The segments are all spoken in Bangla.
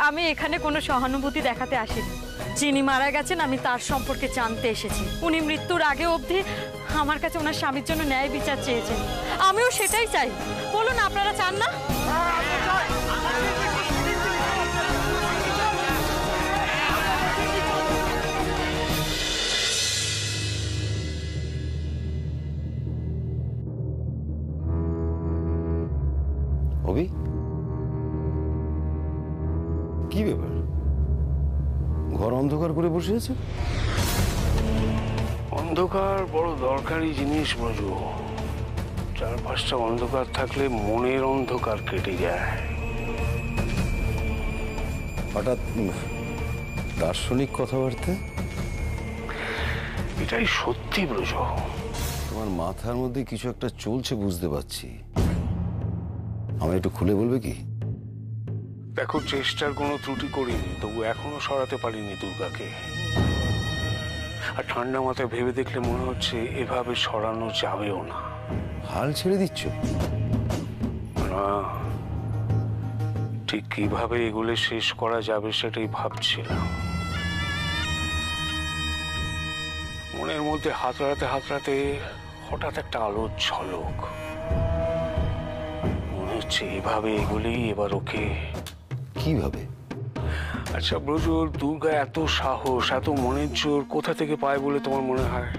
আমি এখানে কোনো সহানুভূতি দেখাতে আসিনি। যিনি মারা গেছেন আমি তার সম্পর্কে জানতে এসেছি। উনি মৃত্যুর আগে অবধি আমার কাছে ওনার স্বামীর জন্য ন্যায় বিচার চেয়েছেন, আমিও সেটাই চাই। বলুন আপনারা চান না? অভি, কি ব্যাপার? ঘর অন্ধকার করে বসে আছে? অন্ধকার বড় দরকারি জিনিস ব্রজ। চারপাশটা অন্ধকার থাকলে মনের অন্ধকার কেটে যায়। হঠাৎ দার্শনিক কথাবার্তা? এটাই সত্যি ব্রজ। তোমার মাথার মধ্যে কিছু একটা চলছে বুঝতে পারছি। আমায় একটু খুলে বলবে কি? দেখো, চেষ্টার কোনো ত্রুটি করিনি, তবু এখনো সরাতে পারিনি দুর্গাকে। আর ঠান্ডা মাথায় ভেবে দেখলে মনে হচ্ছে এভাবে সরানো যাবেও না। হাল ছেড়ে দিচ্ছ? না, ঠিক কিভাবে এগুলো শেষ করা যাবে সেটাই ভাবছিলাম। মনের মধ্যে হাতড়াতে হাতড়াতে হঠাৎ একটা আলোর ঝলক। মনে হচ্ছে এভাবে এগুলেই এবার ওকে। কিভাবে? আচ্ছা ব্রজ, দুর্গা এত সাহস, এত মনের জোর কোথা থেকে পায় বলে তোমার মনে হয়?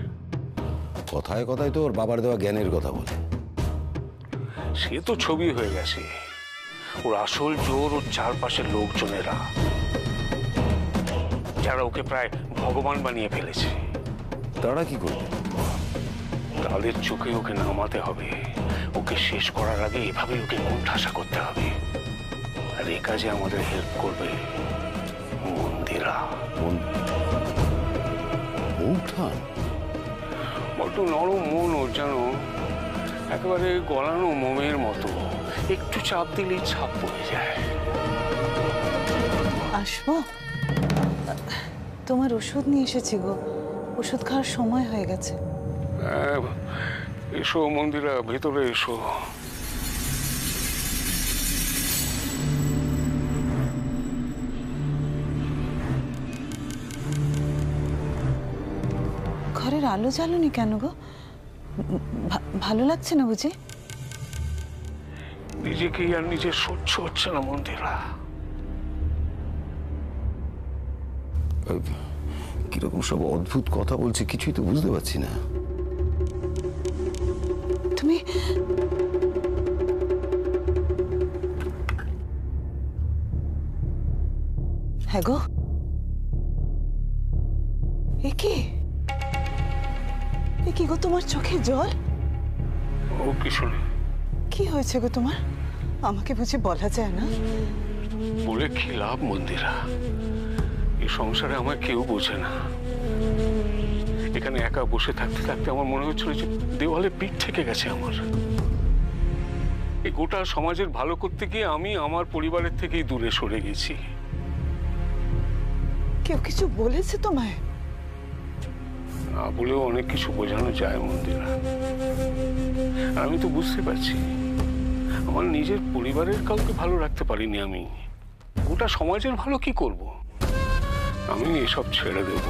কথায় কথায় তো ওর বাবার দেওয়া জ্ঞানের কথা বলে। সে তো ছবি হয়ে গেছে। ওর আসল জোর ওর চারপাশের লোকজনেরা, যারা ওকে প্রায় ভগবান বানিয়ে ফেলেছে। তারা কি করবে? তাদের চোখে ওকে নামাতে হবে। ওকে শেষ করার আগে এভাবে ওকে কোণঠাসা করতে হবে। আর এ কাজে আমাদের হেল্প করবে মন্দিরা। বৌঠান বড্ড নরম মন ওর, জানো, একেবারে গলানো মোমের মতো। একটু চাপ দিলেই ছাপ পড়ে যায়। আসবো? তোমার ওষুধ নিয়ে এসেছি গো, ওষুধ খাওয়ার সময় হয়ে গেছে। এসো মন্দিরা, ভেতরে এসো। ঘরের আলো জ্বালোনি কেন গো? ভালো লাগছে না বুঝি? নিজেকেই আর নিজের সহ্য হচ্ছে না মন্দিরা। কিরকম সব অদ্ভুত কথা বলছে, কিছুই তো বুঝতে পারছি না। তুমি হ্যাঁ গো, এ কি গো, তোমার চোখে জল? ও কিছু নেই। কি হয়েছে গো তোমার? আমাকে বুঝি বলা যায় না? বলে কি লাভ মন্দিরা? এই সংসারে আমার কেউ বোঝে না। এখানে একা বসে থাকতে থাকতে আমার মনে হচ্ছিল যে দেওয়ালে পিঠ থেকে গেছে আমার। এই গোটা সমাজের ভালো করতে গিয়ে আমি আমার পরিবারের থেকেই দূরে সরে গেছি। কেউ কিছু বলেছে তোমায়? না বলেও অনেক কিছু বোঝানো যায় মন্দিরা। আর আমি তো বুঝতে পারছি আমার নিজের পরিবারের কাউকে ভালো রাখতে পারিনি আমি। গোটা সমাজের ভালো কি করব? আমি এসব ছেড়ে দেব।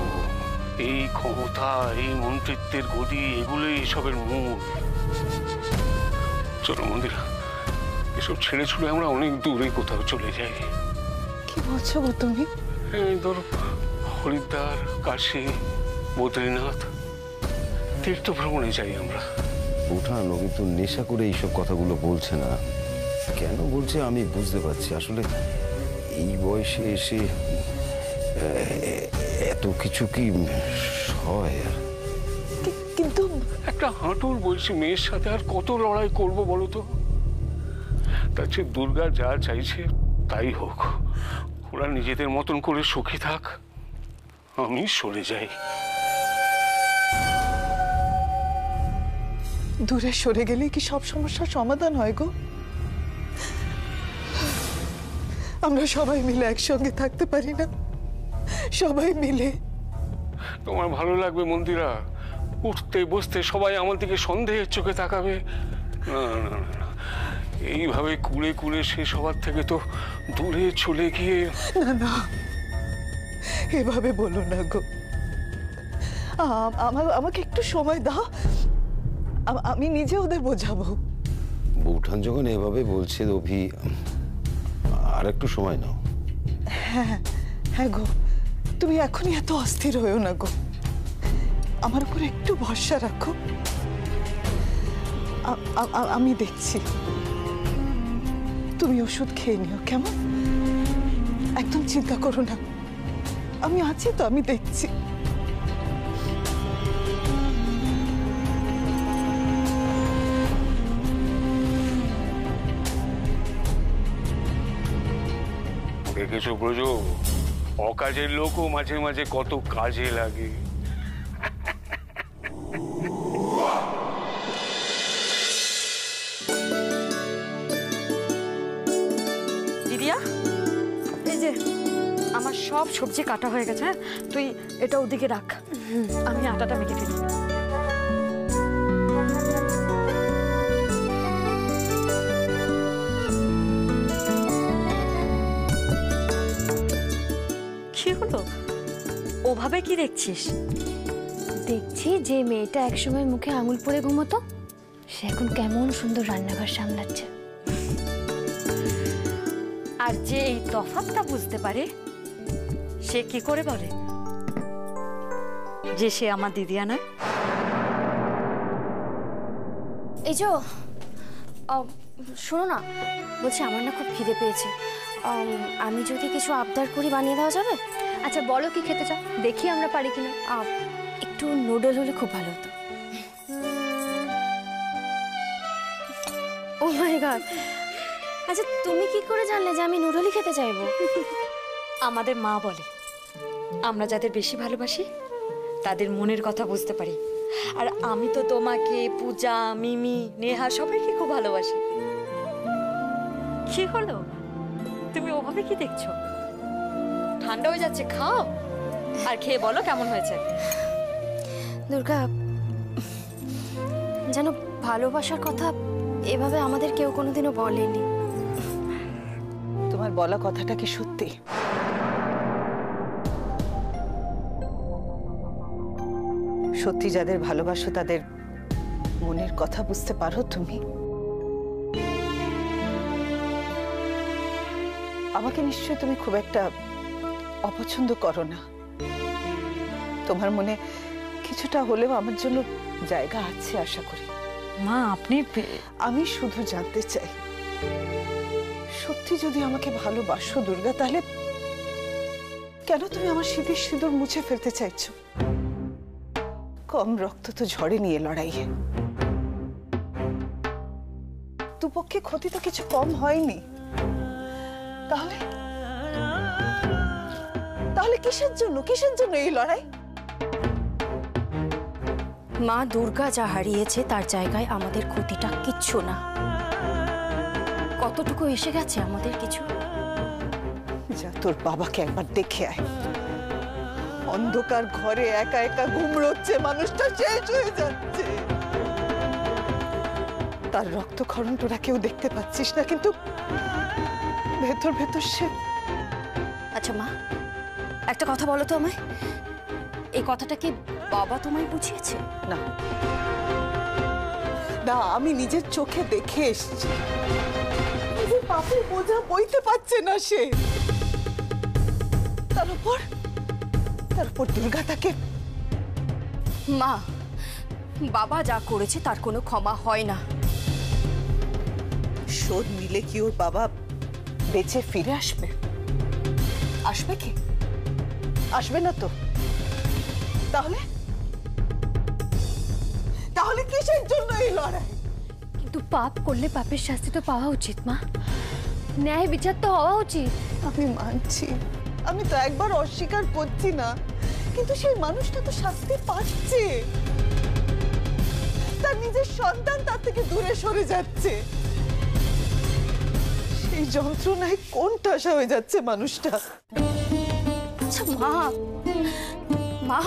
এই ক্ষমতা, এই মন্ত্রিত্বের গদি, এগুলোই এসবের মূল। চলো মন্দিরা, এসব ছেড়ে ছুড়ে আমরা অনেক দূরে কোথাও চলে যাই। কি বলছো গো তুমি? এই ধরো হরিদ্বার, কাশী, বদ্রীনাথ তীর্থ ভ্রমণে যাই আমরা। বৌঠান ও কিন্তু নেশা করে এইসব কথাগুলো বলছে না। কেন বলছে আমি বুঝতে পারছি। আসলে এই বয়সে এসে এত কিছু কি হয়? কিন্তু একটা হাঁটুর বলছি মেয়ের সাথে আর কত লড়াই করব বলো তো? তার চেয়ে দুর্গা যা চাইছে তাই হোক। ওরা নিজেদের মতন করে সুখী থাক, আমি সরে যাই। দূরে সরে গেলে কি সব সমস্যার সমাধান হয় গো? আমরা সবাই মিলে একসঙ্গে থাকতে পারি না? সবাই মিলে। তোমার ভালো লাগবে মন্দিরা? উঠতে বসতে সবাই আমার দিকে সন্দেহের চোখে তাকাবে। না না না, এইভাবে কুড়ে কুড়ে শেষ হওয়ার থেকে তো দূরে চলে গিয়ে। না না, এভাবে বলো না গো। আমাকে একটু সময় দাও, আমি নিজে ওদের বোঝাবো। বৌঠান যখন এভাবে বলছে অভি, আর একটু সময় নাও। হ্যাঁ হ্যাঁ গো, তুমি এখনই এত অস্থির হয়েও না গো, আমার উপর একটু ভরসা রাখো। আমি দেখছি, তুমি ওষুধ খেয়ে নিও কেমন? একদম চিন্তা করো না, আমি আছি তো, আমি দেখছি। দেখেছো ব্রজ, অকাজের লোকও মাঝে মাঝে কত কাজে লাগে। দিদিয়া, এই যে আমার সব সবজি কাটা হয়ে গেছে, হ্যাঁ তুই এটা ওদিকে রাখ, আমি আটাটা মেখে ফেলি। কি হলো, ওভাবে কি দেখছিস? দেখছি যে মেয়েটা একসময় মুখে আঙুল পরে ঘুমোতো, সে এখন কেমন সুন্দর রান্নাঘর সামলাচ্ছে। আর যে এই তফাৎটা বুঝতে পারে, সে কি করে বলে যে সে আমার দিদিয়া নয়? এই যে শোনো না, বলছি আমার না খুব খিদে পেয়েছে, আমি যদি কিছু আবদার করি বানিয়ে দেওয়া যাবে? আচ্ছা বলো কি খেতে চাও, দেখি আমরা পারি কিনা। একটু নুডল হলে খুব ভালো হতো। ও মাই গড, আচ্ছা তুমি কি করে জানলে যে আমি নুডলই খেতে চাইবো? আমাদের মা বলে আমরা যাদের বেশি ভালোবাসি তাদের মনের কথা বুঝতে পারি, আর আমি তো তোমাকে, পূজা, মিমি, নেহা সবাইকে খুব ভালোবাসি। কি হলো, তুমি ওভাবে কি দেখছো? ঠান্ডা হয়ে যাচ্ছে, খাও আর খেয়ে বলো কেমন হয়েছে। দুর্গা, যেন ভালোবাসার কথা এভাবে আমাদের কেউ কোনোদিনও বলেনি। তোমার বলা কথাটা কি সত্যি? সত্যি যাদের ভালোবাসো তাদের মনের কথা বুঝতে পারো তুমি? আমাকে নিশ্চয়ই তুমি খুব একটা অপছন্দ করো না। তোমার মনে কিছুটা হলেও আমার জন্য জায়গা আছে আশা করি। মা আপনি, আমি শুধু জানতে চাই, সত্যি যদি আমাকে ভালোবাসো দুর্গা, তাহলে কেন তুমি আমার স্মৃতির সিঁদুর মুছে ফেলতে চাইছো? কম রক্ত তো ঝরেনি এ লড়াইয়ে, দুপক্ষে ক্ষতি তো কিছু কম হয়নি। তাহলে তাহলে কিসের জন্য এই লড়াই? মা দুর্গা যা হারিয়েছে তার জায়গায় আমাদের ক্ষতিটা কিচ্ছু না। কতটুকু এসে গেছে আমাদের কিছু। যা তোর বাবাকে একবার দেখে আয়, অন্ধকার ঘরে একা একা ঘুমড়োচ্ছে, মানুষটা শেষ হয়ে যাচ্ছে। তার রক্তক্ষরণ তোরা কেউ দেখতে পাচ্ছিস না, কিন্তু ভেতর ভেতর সে। আচ্ছা মা, একটা কথা বলো তো আমায়, এই কথাটা কি বাবা তোমায় বুঝিয়েছে? না না, আমি নিজের চোখে দেখে এসেছি, নিজের পাপের বোঝা বইতে পারছে না সে। তার উপর দুর্গা তাকে। মা, বাবা যা করেছে তার কোনো ক্ষমা হয় না। শোধ নিলে কি ওর বাবা বেঁচে ফিরে আসবে? আসবে কি? আসবে না তো। তাহলে তাহলে কিসের জন্য এই লড়াই? কিন্তু পাপ করলে পাপের শাস্তি তো পাওয়া উচিত মা, ন্যায় বিচার তো হওয়া উচিত। আমি মানছি, আমি তো একবার অস্বীকার করছি না, কিন্তু সেই মানুষটা তো শাস্তি পাচ্ছে। তার নিজের সন্তান তার থেকে দূরে সরে যাচ্ছে, সেই যন্ত্রণায় কোন ঠাসা হয়ে যাচ্ছে মানুষটা। আচ্ছা মা, মা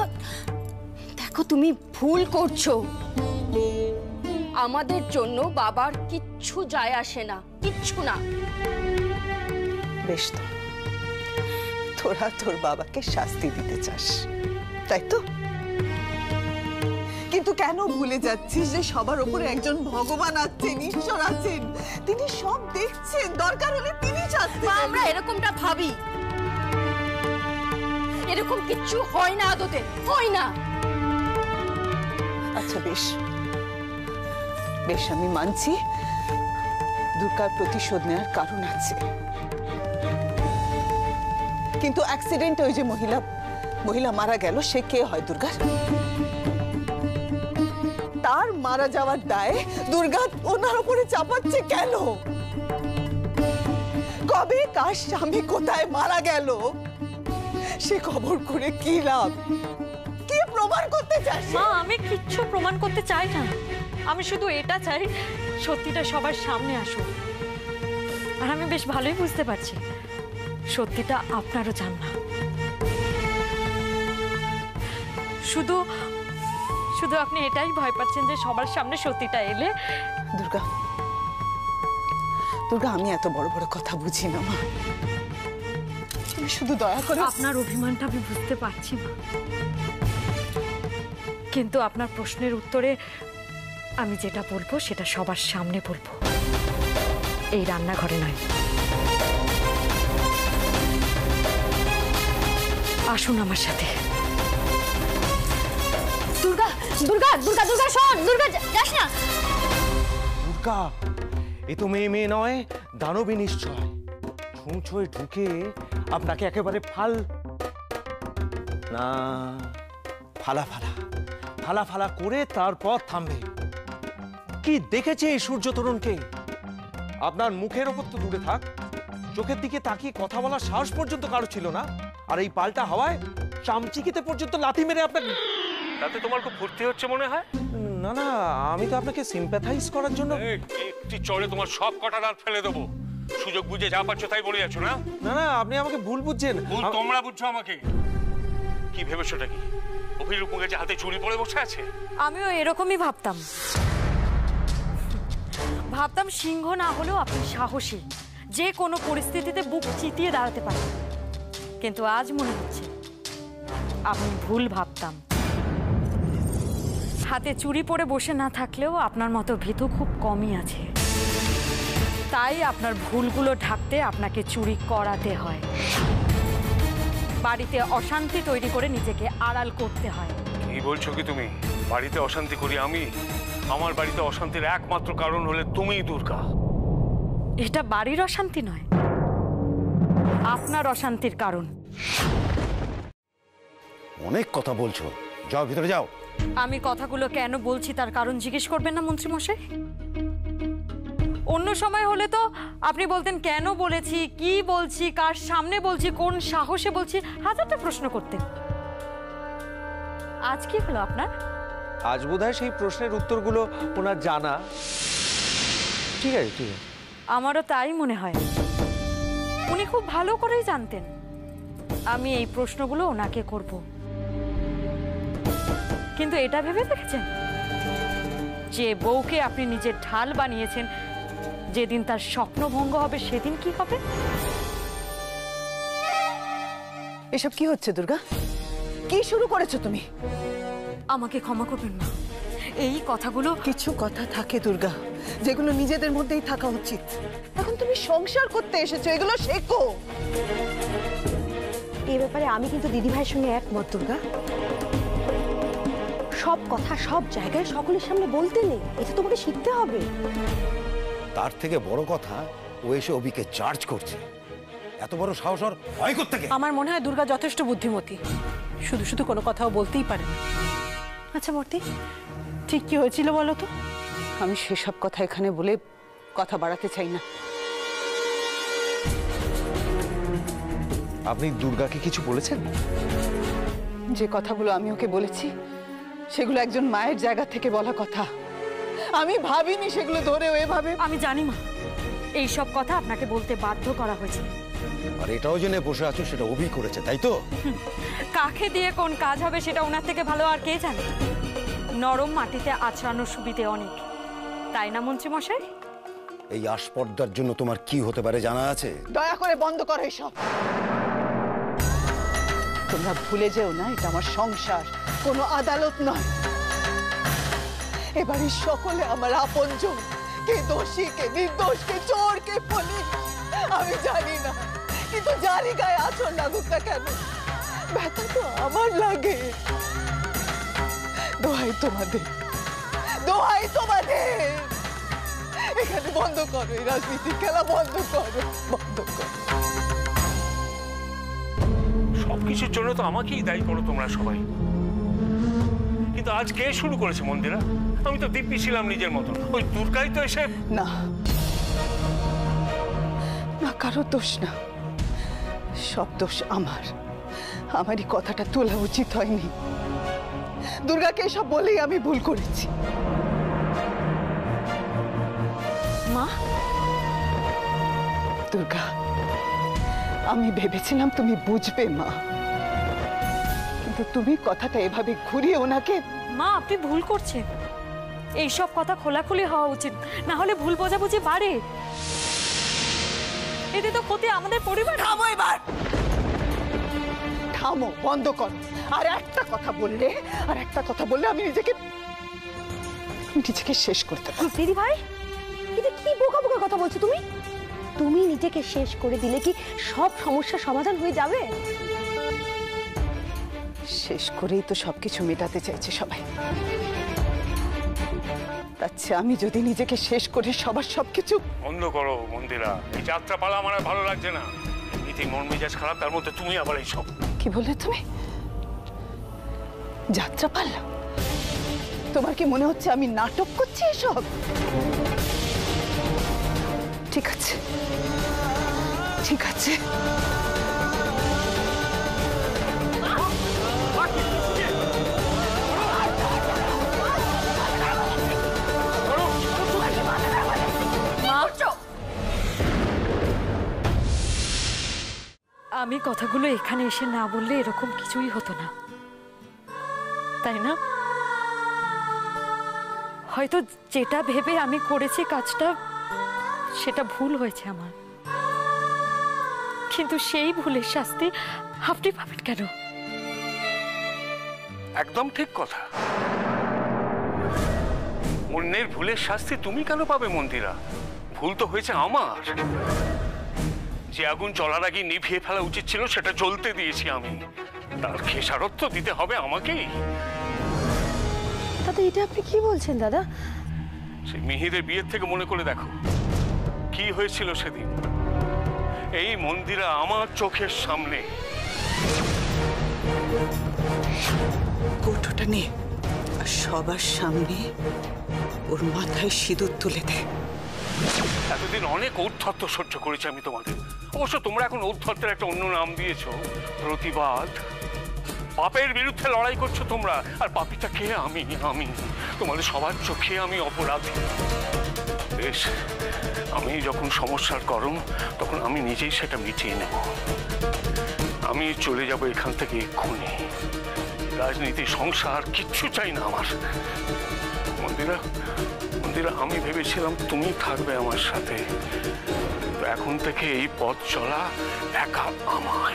দেখো তুমি ভুল করছো। আমাদের জন্য বাবার কিচ্ছু যায় আসে না, কিচ্ছু না। বেশ তো, তোরা তোর বাবাকে শাস্তি দিতে চাস, তাই তো? কিন্তু কেন ভুলে যাচ্ছিস যে সবার উপরে একজন ভগবান আছেন, ঈশ্বর আছেন, তিনি সব দেখছেন, দরকার হলে তিনি শাস্তি দেবেন। আমরা এরকমটা ভাবি, এরকম কিচ্ছু হয় না, আদতে হয় না। আচ্ছা বেশ বেশ, আমি মানছি দুর্গার প্রতিশোধ নেওয়ার কারণ আছে, কিন্তু অ্যাক্সিডেন্টে ওই যে মহিলা মারা গেল, সে কে হয় দুর্গার? তার মারা যাওয়ার দায় দুর্গা ওনার উপরে চাপাচ্ছে কেন? কবে কার স্বামী কোথায় মারা গেল সে খবর করে কি লাভ? কি প্রমাণ করতে চাস? মা, আমি কিচ্ছু প্রমাণ করতে চাই না। আমি শুধু এটা চাই সত্যিটা সবার সামনে আসুক। আর আমি বেশ ভালোই বুঝতে পারছি সত্যিটা আপনারও জান না। শুধু শুধু আপনি এটাই ভয় পাচ্ছেন যে সবার সামনে সত্যিটা এলে। দুর্গা দুর্গা, আমি এত বড় বড় কথা বুঝি না মা, তুমি শুধু দয়া করে। আপনার অভিমানটা আমি বুঝতে পারছি মা, কিন্তু আপনার প্রশ্নের উত্তরে আমি যেটা বলবো সেটা সবার সামনে বলবো, এই রান্নাঘরে নয়। আসুন আমার সাথে। দুর্গা দুর্গা দুর্গা দুর্গা, শোন, দুর্গা যাস না। দুর্গা, এ তো মেয়ে নয়, দানবী নিশ্চয়। ছুঁচোয় ঢুকে আপনাকে একেবারে ফালা করে তারপর থামবে। কি দেখেছে এই সূর্য তরুণকে? আপনার মুখের ওপর তো দূরে থাক, চোখের দিকে তাকিয়ে কথা বলার সাহস পর্যন্ত কারো ছিল না। আর এই পাল্টা হাওয়ায় চামচিকিতে পর্যন্ত লাথি মেরে আপনাকে। তাতে তোমার খুব ফুর্তি হচ্ছে মনে হয়? না না, আমি তো আপনাকে সিম্প্যাথাইজ করার জন্য। একটি চড়ে তোমার সব কটা দাঁত ফেলে দেবো। সুযোগ বুঝে যা পাচ্ছ তাই বলে যাচ্ছ না? না না, আপনি আমাকে ভুল বুঝছেন। ভুল তোমরা বুঝছো আমাকে। কি ভেবেছোটা কি অভিরূপ মুখে হাতে চুরি পড়ে বসে আছে? আমিও এরকমই ভাবতাম সিংহ না হলেও আপনি সাহসী, যে কোনো পরিস্থিতিতে বুক চিতিয়ে দাঁড়াতে পারেন। কিন্তু আজ মনে হচ্ছে আপনি ভুল ভাবতাম। হাতে চুরি পরে বসে না থাকলেও আপনার মতো ভীতু খুব কমই আছে, তাই আপনার ভুলগুলো ঢাকতে আপনাকে চুরি করাতে হয়, বাড়িতে অশান্তি তৈরি করে নিজেকে আড়াল করতে হয়। কি বলছো কি তুমি? বাড়িতে অশান্তি করি আমি? আমার বাড়িতে অশান্তির একমাত্র কারণ হলে তুমিই দুর্গা। এটা বাড়ির অশান্তি নয়, আপনার অশান্তির কারণ। অনেক কথা বলছো, যাও ভিতরে যাও। আমি কথাগুলো কেন বলছি তার কারণ জিজ্ঞেস করবেন না মন্ত্রী মশাই? অন্য সময় হলে তো আপনি বলতেন কেন বলেছি, কি বলছি, কার সামনে বলছি, কোন সাহসে বলছি, হাজারটা প্রশ্ন করতেন। আজ কি হলো আপনার? আজ বোধহয় সেই প্রশ্নের উত্তরগুলো ওনার জানা। ঠিক আছে। আমারও তাই মনে হয়। উনি খুব ভালো করেই জানতেন আমি এই প্রশ্নগুলো ওনাকে করব, কিন্তু এটা ভেবে দেখেছেন যে বউকে আপনি নিজের ঢাল বানিয়েছেন, যেদিন তার স্বপ্নভঙ্গ হবে সেদিন কি হবে? এসব কি হচ্ছে দুর্গা? কি শুরু করেছো তুমি? আমাকে ক্ষমা করবেন মা, এই কথাগুলো। কিছু কথা থাকে দুর্গা যেগুলো নিজেদের মধ্যেই থাকা উচিত। এখন তুমি সংসার করতে এসেছো, এগুলো শেখো। এই ব্যাপারে আমি কিন্তু দিদিভাইয়ের সঙ্গে একমত দুর্গা। সব কথা সব জায়গায় সকলের সামনে বলতে নেই, এটা তোমাকে শিখতে হবে। তার থেকে বড় কথা, ও এসে অভিকে চার্জ করছে। এত বড় সাহস ওর হয় কোত্থেকে? আমার মনে হয় দুর্গা যথেষ্ট বুদ্ধিমতী, শুধু শুধু কোনো কথাও বলতেই পারে না। আচ্ছা মূর্তি, ঠিক কি হয়েছিল বলো তো? আমি সেসব কথা এখানে বলে কথা বাড়াতে চাই না। আপনি দুর্গাকে কিছু বলেছেন? যে কথাগুলো আমি ওকে বলেছি সেগুলো একজন মায়ের জায়গা থেকে বলা কথা। আমি ভাবিনি সেগুলো ধরে এভাবে। আমি জানি মা, এই সব কথা আপনাকে বলতে বাধ্য করা হয়েছে। আর এটাও জেনে বসে আছো সেটা অভি করেছে, তাই তো? কাকে দিয়ে কোন কাজ হবে সেটা ওনার থেকে ভালো আর কে জানে। নরম মাটিতে আছড়ানোর সুবিধে অনেক, তাই না মন্ত্রী মশাই? এই আস্পর্ধার জন্য তোমার কি হতে পারে জানা আছে? দয়া করে বন্ধ করো এসব। তোমরা ভুলে যেও না, এটা আমার সংসার, কোনো আদালত নয়। এবারে সকলে আমার আপনজন, কে দোষী কে নির্দোষ, কে চোর কে পুলিশ আমি জানি না, কিন্তু জানি গায়ে আচর লাগুক না কেন, ব্যথা তো আমার লাগে। দোহাই তোমাদের, দোহাই তোমাদের, এখানে বন্ধ করো, এই রাজনীতির খেলা বন্ধ করো, বন্ধ করো। সবকিছুর জন্য তো আমাকেই দায়ী করো তোমরা সবাই, কিন্তু আজ কে শুরু করেছে মন্দিরা? আমি তো দিব্যি ছিলাম নিজের মতন, ওই দুর্গাই তো এসে। না না, কারো দোষ না, সব দোষ আমার। আমারই কথাটা তোলা উচিত হয়নি। দুর্গাকে এসব বলেই আমি ভুল করেছি। মা, দুর্গা, আমি ভেবেছিলাম তুমি বুঝবে মা, কিন্তু তুমি কথাটা এভাবে ঘুরিয়ে ওনাকে। মা আপনি ভুল করছেন, এইসব কথা খোলাখুলি হওয়া উচিত, না হলে ভুল বোঝাবুঝি বাড়ে। এতে তো ক্ষতি আমাদের পরিবার। থামো এবার, থামো, বন্ধ করো। আর একটা কথা বললে, আমি নিজেকে শেষ করতে পারি। দিদি ভাই, এটা কি বোকা বোকা কথা বলছো তুমি? তুমি নিজেকে শেষ করে দিলে কি সব সমস্যার সমাধান হয়ে যাবে? শেষ করেই তো সবকিছু মেটাতে চাইছে সবাই। আচ্ছা, আমি যদি নিজেকে শেষ করে সবার সবকিছু। বন্ধ করো মন্দিরা, এই যাত্রা পালা আমার ভালো লাগছে না। এমনিতেই মন মেজাজ খারাপ, তার মধ্যে তুমি আবার এইসব। কি বললে তুমি? যাত্রা পালা? তোমার কি মনে হচ্ছে আমি নাটক করছি এসব? ঠিক আছে, ঠিক আছে, আমি কথাগুলো এখানে এসে না বললে এরকম কিছুই হতো না, তাই না? হয়তো যেটা ভেবে আমি করেছি কাজটা, সেটা ভুল হয়েছে আমার, কিন্তু সেই ভুলের শাস্তি আপনি পাবেন কেন? একদম ঠিক কথা। অন্যের ভুলের শাস্তি তুমি কেন পাবে মন্দিরা? ভুল তো হয়েছে আমার। যে আগুন জ্বলার আগে নিভিয়ে ফেলা উচিত ছিল, সেটা জ্বলতে দিয়েছি আমি, তার খেসারত তো দিতে হবে আমাকেই। দাদা, এটা আপনি কি বলছেন দাদা? সেই মিহিরের বিয়ের থেকে মনে করে দেখো কি হয়েছিল সেদিন। এই মন্দিরা আমার চোখের সামনে। কৌটোটা নিয়ে সবার সামনে ওর মাথায় সিঁদুর তুলে দে। এতদিন অনেক ঔদ্ধত্য সহ্য করেছি আমি তোমাদের। অবশ্য তোমরা এখন ঔদ্ধত্যের একটা অন্য নাম দিয়েছো, প্রতিবাদ। পাপের বিরুদ্ধে লড়াই করছো তোমরা, আর পাপীটা কে? আমি। তোমাদের সবার চোখে আমি অপরাধী। বেশ, আমি যখন সমস্যার গরম, তখন আমি নিজেই সেটা মিটিয়ে নেব। আমি চলে যাব এখান থেকে এক্ষুনি। রাজনীতি, সংসার কিচ্ছু চাই না আমার। মন্দিরা, আমি ভেবেছিলাম তুমি থাকবে আমার সাথে, এখন থেকে এই পথ চলা একা আমার।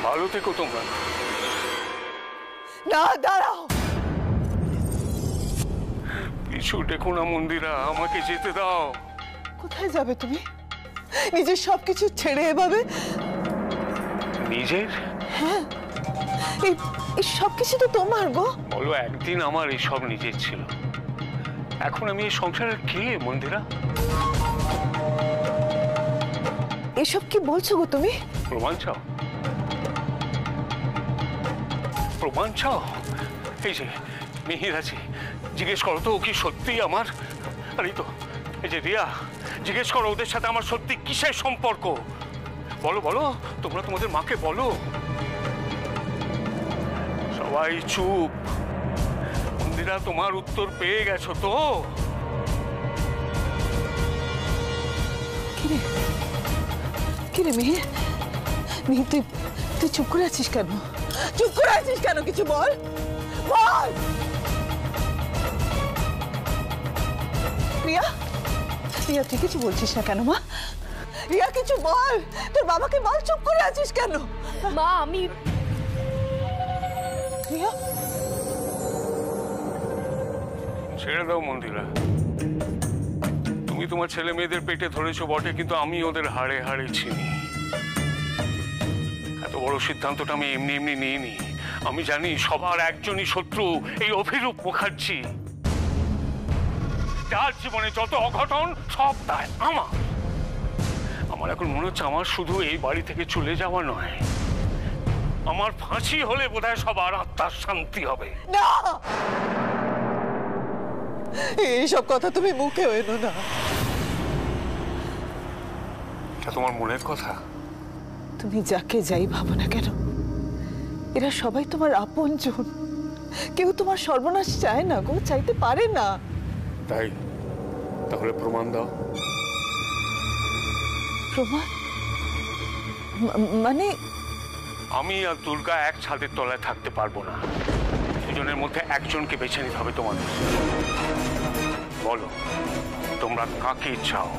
ভালো থেকো তোমরা। না, দাঁড়াও। পিছু দেখো না মন্দিরা, আমাকে যেতে দাও। কোথায় যাবে তুমি? নিজের সবকিছু ছেড়ে এভাবে? নিজের? হ্যাঁ, এই সবকিছু তো তোমার গো। বলো, একদিন আমার এইসব নিজের ছিল, এখন আমি এই সংসারের কে মন্দিরা? এসব কি বলছো গো তুমি? প্রমাণ চাও? প্রমাণ চাও? এই যে মিহির আছে, জিজ্ঞেস করো তো ও কি সত্যি আমার? আর এই তো এই যে রিয়া, জিজ্ঞেস করো ওদের সাথে আমার সত্যি কিসের সম্পর্ক। বলো বলো, তোমরা তোমাদের মাকে বলো। সবাই চুপ। মন্দিরা, তোমার উত্তর পেয়ে গেছো তো? কিরে মিহির, তুই চুপ করে আছিস কেন? চুপ করে আছিস কেন? কিছু বল, বল। রিয়া, রিয়া তুই কিছু বলছিস না কেন মা? রিয়া কিছু বল, তোর বাবাকে বল, চুপ করে আছিস কেন? মা আমি রিয়া, ছেড়ে দাও মন্দিরা। তুমি তোমার ছেলে মেয়েদের পেটে ধরেছো বটে, কিন্তু আমি ওদের হাড়ে হাড়ে চিনি। এত বড় সিদ্ধান্তটা আমি এমনি এমনি নিইনি। আমি জানি সবার একজনই শত্রু, এই অভিরূপ মুখার্জি। যার জীবনে যত অঘটন সব দায় আমার। আমার এখন মনে হচ্ছে আমার শুধু এই বাড়ি থেকে চলে যাওয়া নয়, আমার ফাঁসি হলে বোধহয় সবার আত্মার শান্তি হবে। না, এইসব কথা তুমি মুখে এনো না। এটা তোমার মনের কথা। তুমি যাকে যাই ভাবো না কেন, এরা সবাই তোমার আপনজন। কেউ তোমার সর্বনাশ চায় না গো, চাইতে পারে না। তাই তাহলে প্রমাণ দাও। প্রমাণ? মানে আমি আর দুর্গা এক ছাদের তলায় থাকতে পারবো না। দুজনের মধ্যে একজনকে বেছে নিতে হবে তোমাদের। বলো তোমরা কাকে চাও?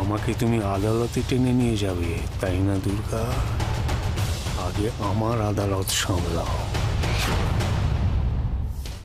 আমাকে তুমি আদালতে টেনে নিয়ে যাবে, তাই না দুর্গা? আগে আমার আদালত সামলাও।